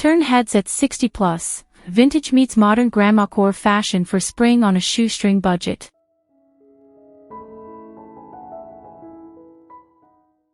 Turn heads at 60 plus. Vintage meets modern Grandmacore fashion for spring on a shoestring budget.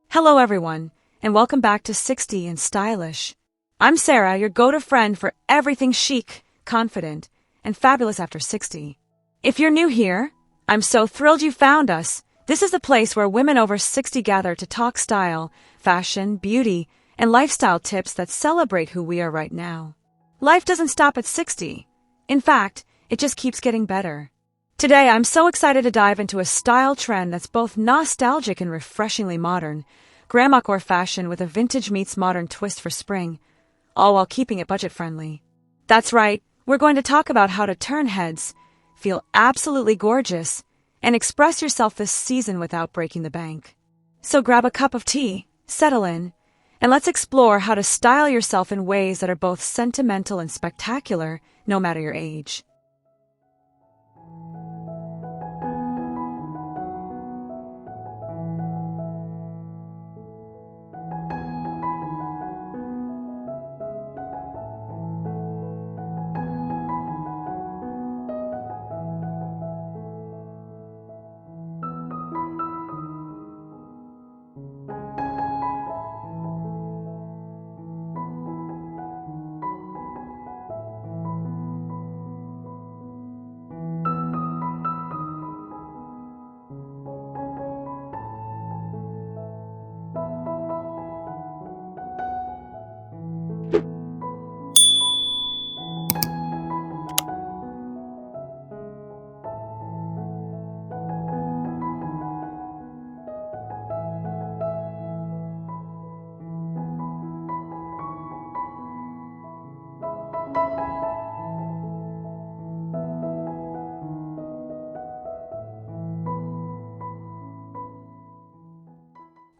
Hello everyone, and welcome back to 60 and Stylish. I'm Sarah, your go-to friend for everything chic, confident, and fabulous after 60. If you're new here, I'm so thrilled you found us. This is the place where women over 60 gather to talk style, fashion, beauty, and lifestyle tips that celebrate who we are right now. Life doesn't stop at 60. In fact, it just keeps getting better. Today, I'm so excited to dive into a style trend that's both nostalgic and refreshingly modern, Grandmacore fashion with a vintage meets modern twist for spring, all while keeping it budget-friendly. That's right, we're going to talk about how to turn heads, feel absolutely gorgeous, and express yourself this season without breaking the bank. So grab a cup of tea, settle in, and let's explore how to style yourself in ways that are both sentimental and spectacular, no matter your age.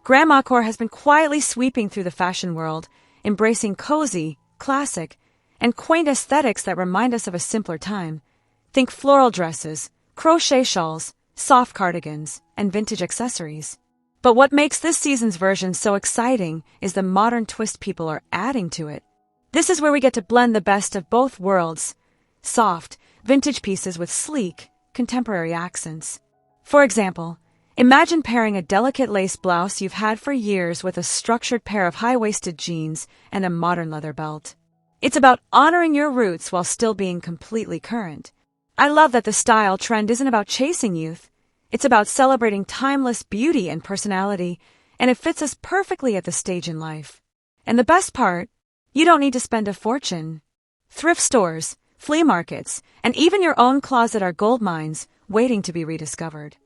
Grandmacore has been quietly sweeping through the fashion world, embracing cozy, classic, and quaint aesthetics that remind us of a simpler time. Think floral dresses, crochet shawls, soft cardigans, and vintage accessories. But what makes this season's version so exciting is the modern twist people are adding to it. This is where we get to blend the best of both worlds, soft, vintage pieces with sleek, contemporary accents. For example, imagine pairing a delicate lace blouse you've had for years with a structured pair of high-waisted jeans and a modern leather belt. It's about honoring your roots while still being completely current. I love that the style trend isn't about chasing youth. It's about celebrating timeless beauty and personality, and it fits us perfectly at this stage in life. And the best part, you don't need to spend a fortune. Thrift stores, flea markets, and even your own closet are gold mines waiting to be rediscovered.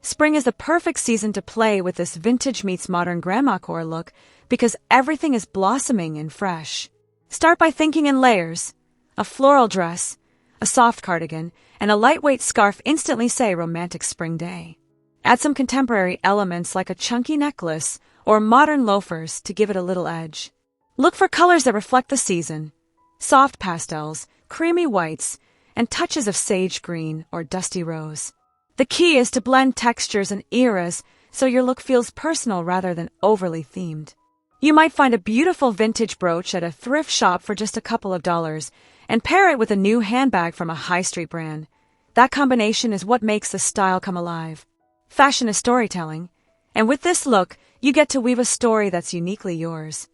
Spring is the perfect season to play with this vintage meets modern Grandmacore look because everything is blossoming and fresh. Start by thinking in layers: a floral dress, a soft cardigan, and a lightweight scarf instantly say romantic spring day. Add some contemporary elements like a chunky necklace or modern loafers to give it a little edge. Look for colors that reflect the season: soft pastels, creamy whites, and touches of sage green or dusty rose. The key is to blend textures and eras so your look feels personal rather than overly themed. You might find a beautiful vintage brooch at a thrift shop for just a couple of dollars and pair it with a new handbag from a high street brand. That combination is what makes the style come alive. Fashion is storytelling, and with this look, you get to weave a story that's uniquely yours.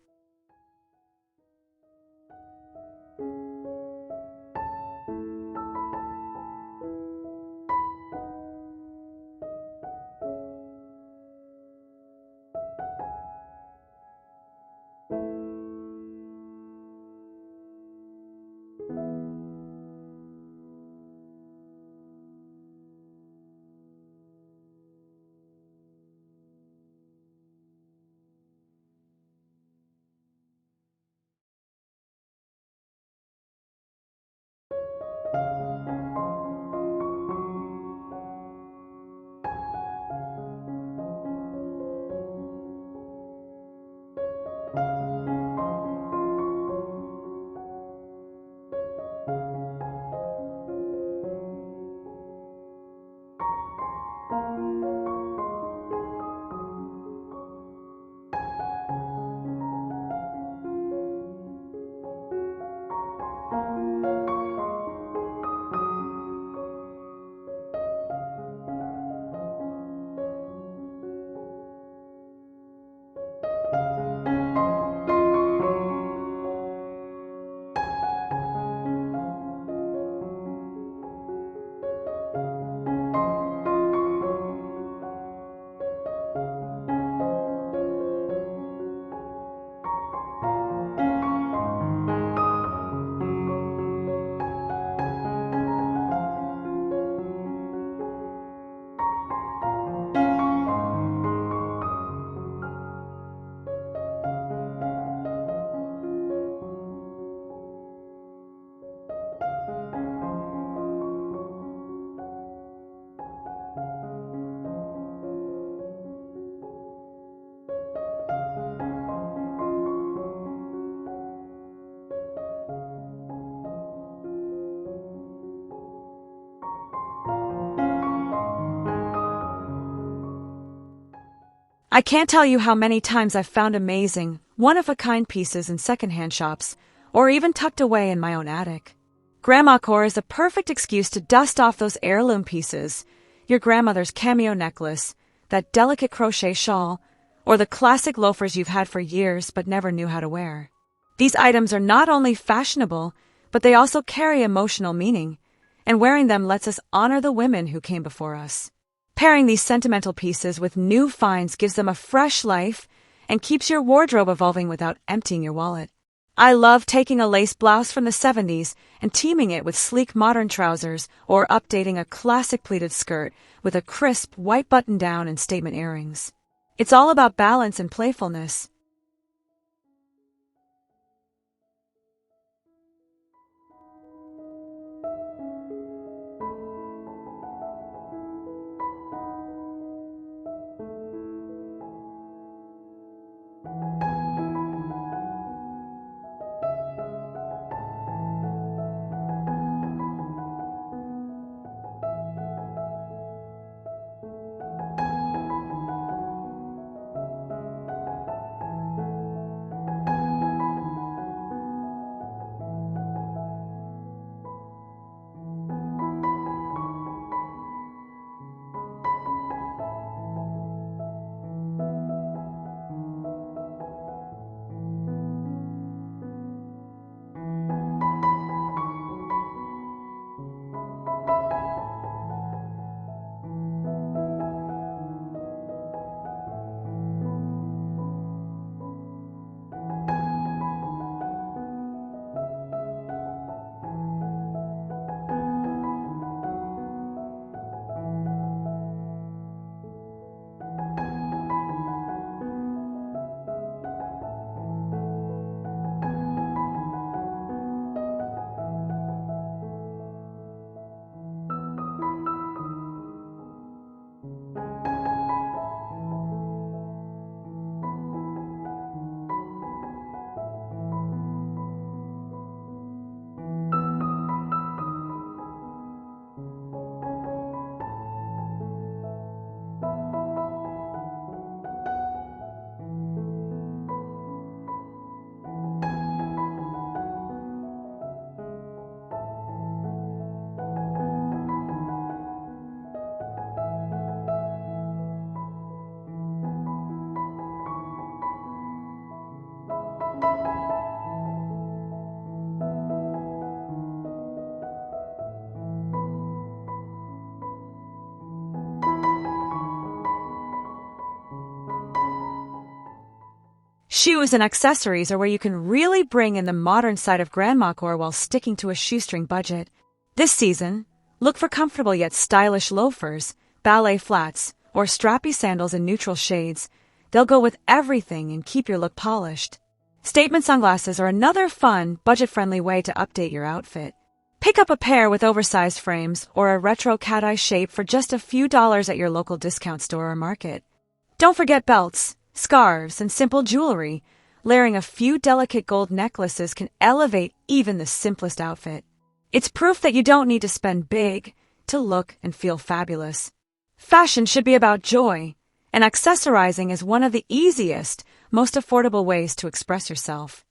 I can't tell you how many times I've found amazing, one-of-a-kind pieces in secondhand shops, or even tucked away in my own attic. Grandmacore is a perfect excuse to dust off those heirloom pieces, your grandmother's cameo necklace, that delicate crochet shawl, or the classic loafers you've had for years but never knew how to wear. These items are not only fashionable, but they also carry emotional meaning, and wearing them lets us honor the women who came before us. Pairing these sentimental pieces with new finds gives them a fresh life and keeps your wardrobe evolving without emptying your wallet. I love taking a lace blouse from the 70s and teaming it with sleek modern trousers, or updating a classic pleated skirt with a crisp white button-down and statement earrings. It's all about balance and playfulness. Shoes and accessories are where you can really bring in the modern side of Grandmacore while sticking to a shoestring budget. This season, look for comfortable yet stylish loafers, ballet flats, or strappy sandals in neutral shades. They'll go with everything and keep your look polished. Statement sunglasses are another fun, budget-friendly way to update your outfit. Pick up a pair with oversized frames or a retro cat-eye shape for just a few dollars at your local discount store or market. Don't forget belts, scarves, and simple jewelry. Layering a few delicate gold necklaces can elevate even the simplest outfit. It's proof that you don't need to spend big to look and feel fabulous. Fashion should be about joy, and accessorizing is one of the easiest, most affordable ways to express yourself.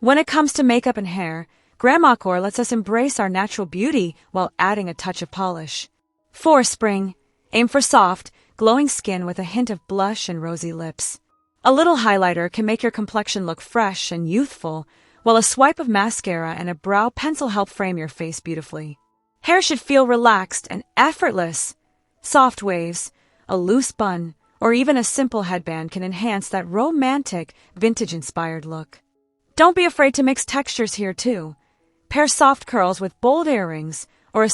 When it comes to makeup and hair, Grandmacore lets us embrace our natural beauty while adding a touch of polish. For spring, aim for soft, glowing skin with a hint of blush and rosy lips. A little highlighter can make your complexion look fresh and youthful, while a swipe of mascara and a brow pencil help frame your face beautifully. Hair should feel relaxed and effortless. Soft waves, a loose bun, or even a simple headband can enhance that romantic, vintage-inspired look. Don't be afraid to mix textures here too. Pair soft curls with bold earrings or a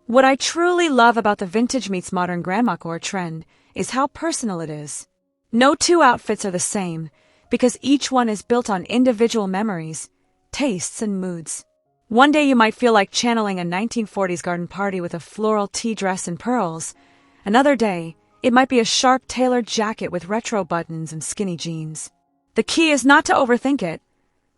What I truly love about the vintage meets modern Grandmacore trend is how personal it is. No two outfits are the same, because each one is built on individual memories, tastes, and moods. One day you might feel like channeling a 1940s garden party with a floral tea dress and pearls. Another day, it might be a sharp tailored jacket with retro buttons and skinny jeans. The key is not to overthink it.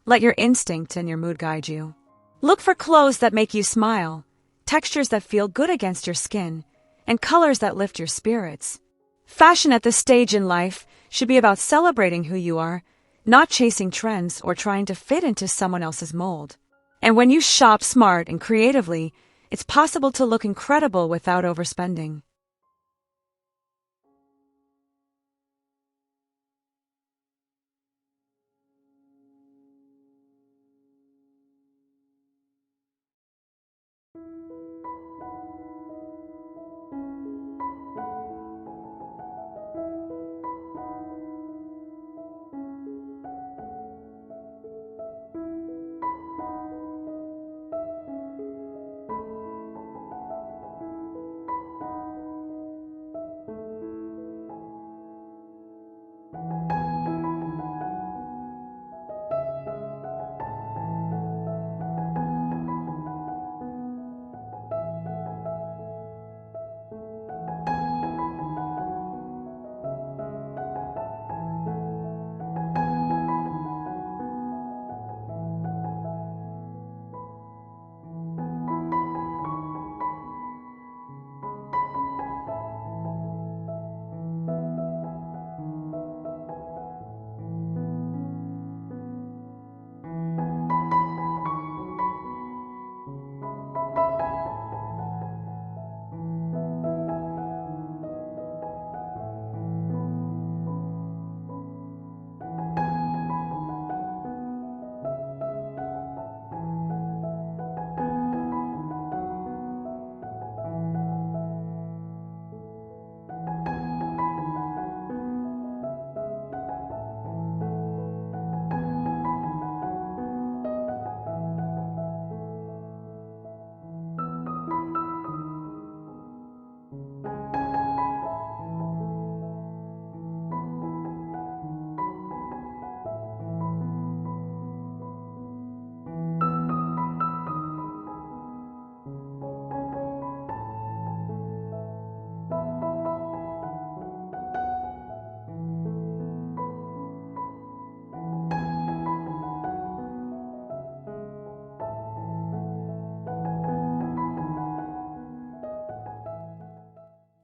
Let your instinct and your mood guide you. Look for clothes that make you smile, textures that feel good against your skin, and colors that lift your spirits. Fashion at this stage in life should be about celebrating who you are, not chasing trends or trying to fit into someone else's mold. And when you shop smart and creatively, it's possible to look incredible without overspending.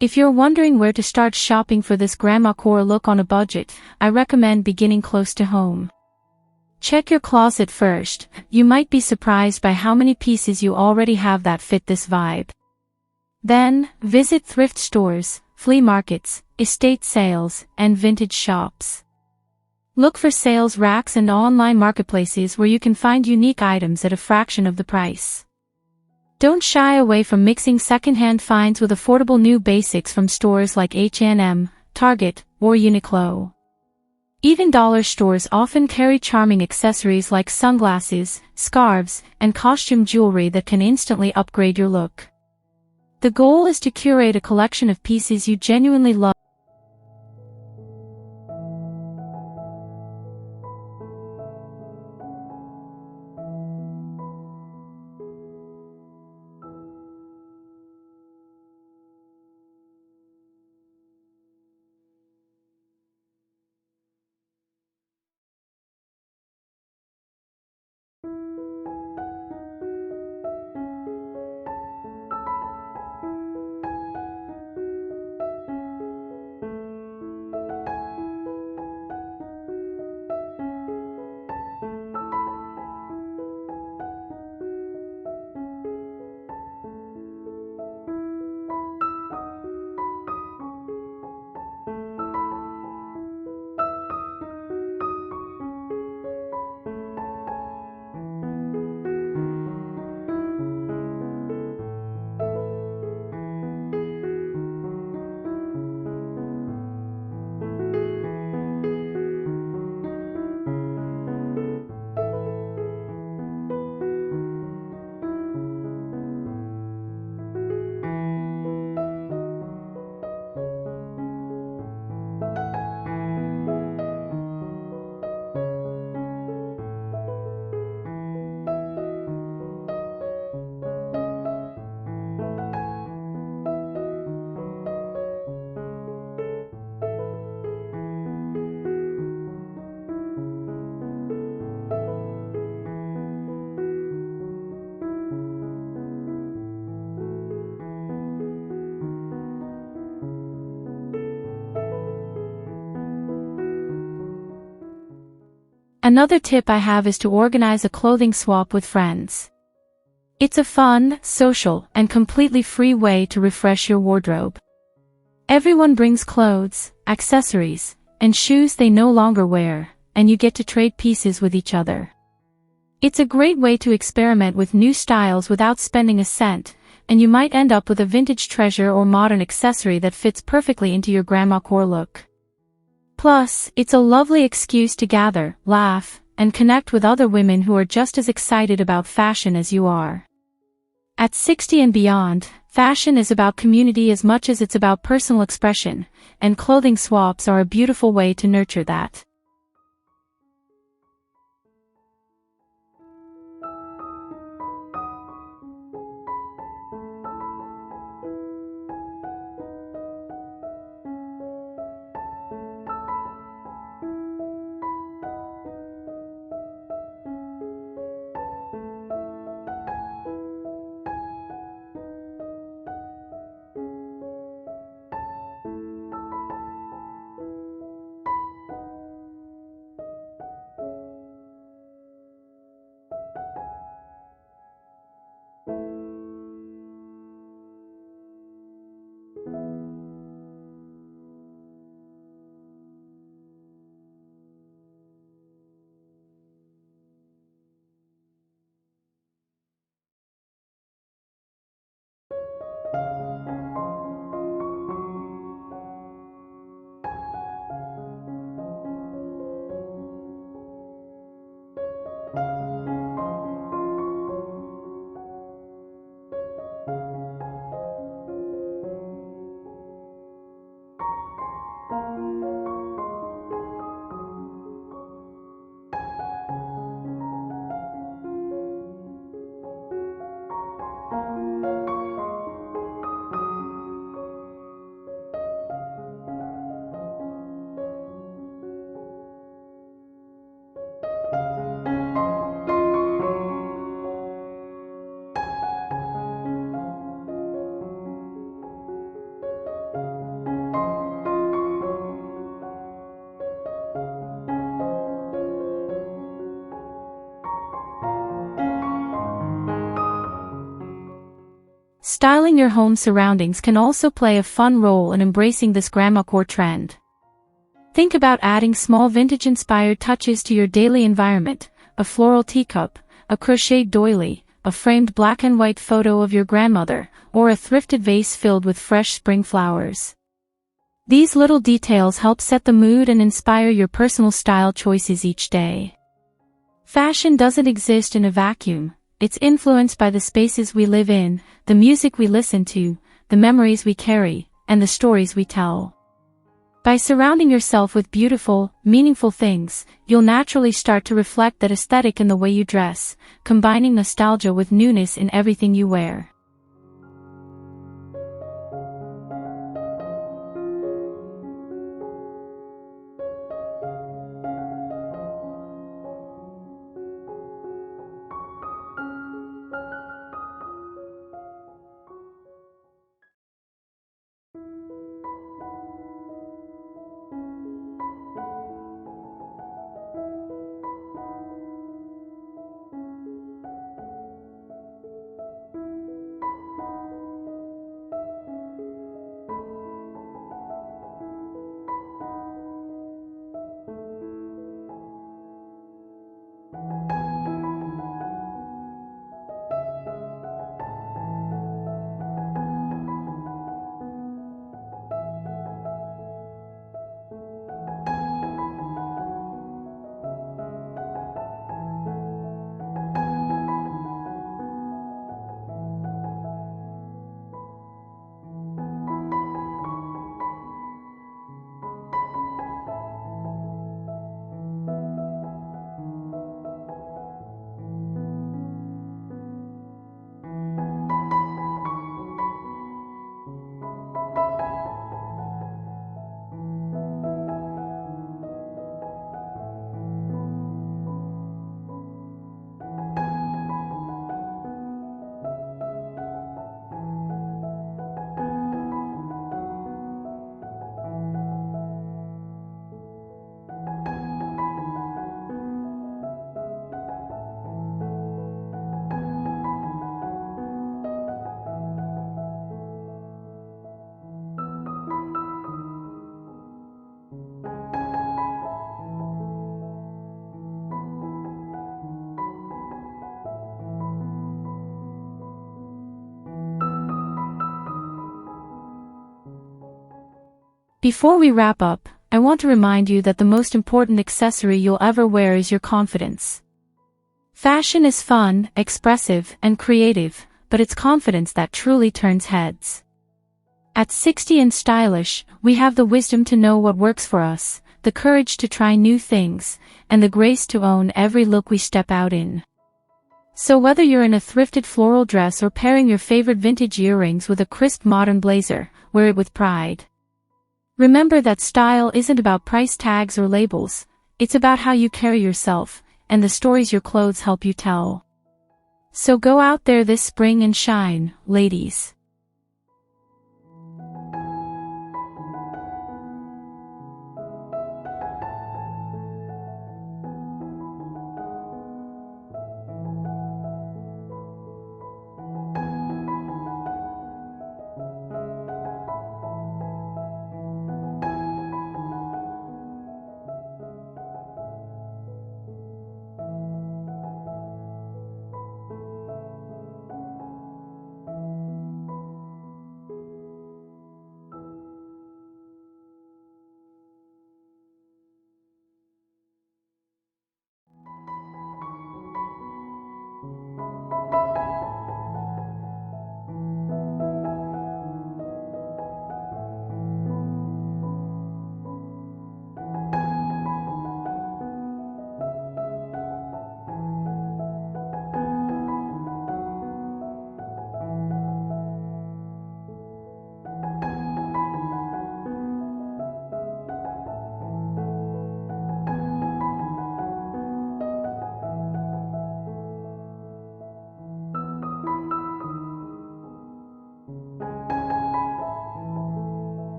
If you're wondering where to start shopping for this Grandmacore look on a budget, I recommend beginning close to home. Check your closet first. You might be surprised by how many pieces you already have that fit this vibe. Then, visit thrift stores, flea markets, estate sales, and vintage shops. Look for sales racks and online marketplaces where you can find unique items at a fraction of the price. Don't shy away from mixing secondhand finds with affordable new basics from stores like H&M, Target, or Uniqlo. Even dollar stores often carry charming accessories like sunglasses, scarves, and costume jewelry that can instantly upgrade your look. The goal is to curate a collection of pieces you genuinely love. Another tip I have is to organize a clothing swap with friends. It's a fun, social, and completely free way to refresh your wardrobe. Everyone brings clothes, accessories, and shoes they no longer wear, and you get to trade pieces with each other. It's a great way to experiment with new styles without spending a cent, and you might end up with a vintage treasure or modern accessory that fits perfectly into your Grandmacore look. Plus, it's a lovely excuse to gather, laugh, and connect with other women who are just as excited about fashion as you are. At 60 and beyond, fashion is about community as much as it's about personal expression, and clothing swaps are a beautiful way to nurture that. Styling your home surroundings can also play a fun role in embracing this Grandmacore trend. Think about adding small vintage-inspired touches to your daily environment: a floral teacup, a crocheted doily, a framed black and white photo of your grandmother, or a thrifted vase filled with fresh spring flowers. These little details help set the mood and inspire your personal style choices each day. Fashion doesn't exist in a vacuum. It's influenced by the spaces we live in, the music we listen to, the memories we carry, and the stories we tell. By surrounding yourself with beautiful, meaningful things, you'll naturally start to reflect that aesthetic in the way you dress, combining nostalgia with newness in everything you wear. Before we wrap up, I want to remind you that the most important accessory you'll ever wear is your confidence. Fashion is fun, expressive, and creative, but it's confidence that truly turns heads. At 60 and Stylish, we have the wisdom to know what works for us, the courage to try new things, and the grace to own every look we step out in. So whether you're in a thrifted floral dress or pairing your favorite vintage earrings with a crisp modern blazer, wear it with pride. Remember that style isn't about price tags or labels, it's about how you carry yourself, and the stories your clothes help you tell. So go out there this spring and shine, ladies.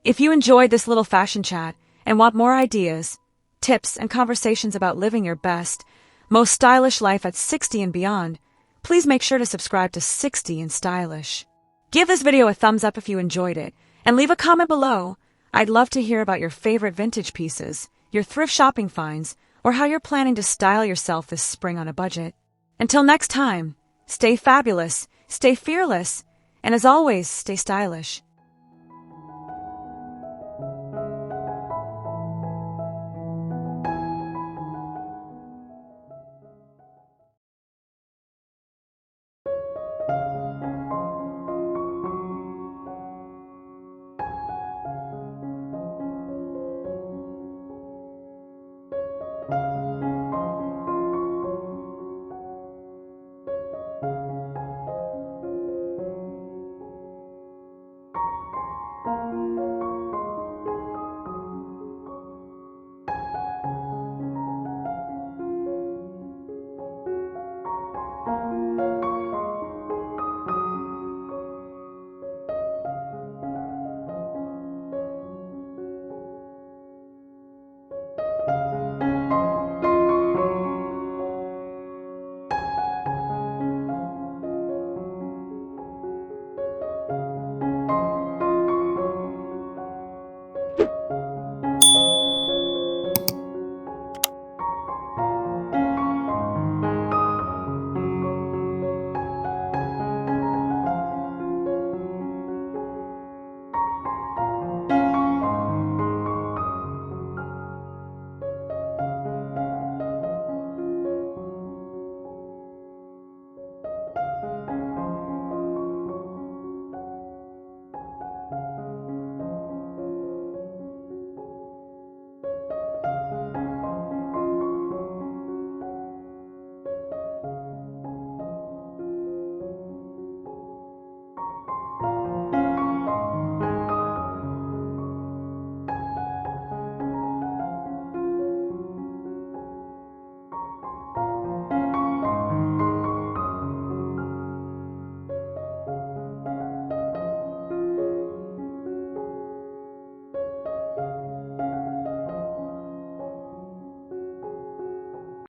If you enjoyed this little fashion chat and want more ideas, tips, and conversations about living your best, most stylish life at 60 and beyond, please make sure to subscribe to 60 and Stylish. Give this video a thumbs up if you enjoyed it, and leave a comment below. I'd love to hear about your favorite vintage pieces, your thrift shopping finds, or how you're planning to style yourself this spring on a budget. Until next time, stay fabulous, stay fearless, and as always, stay stylish.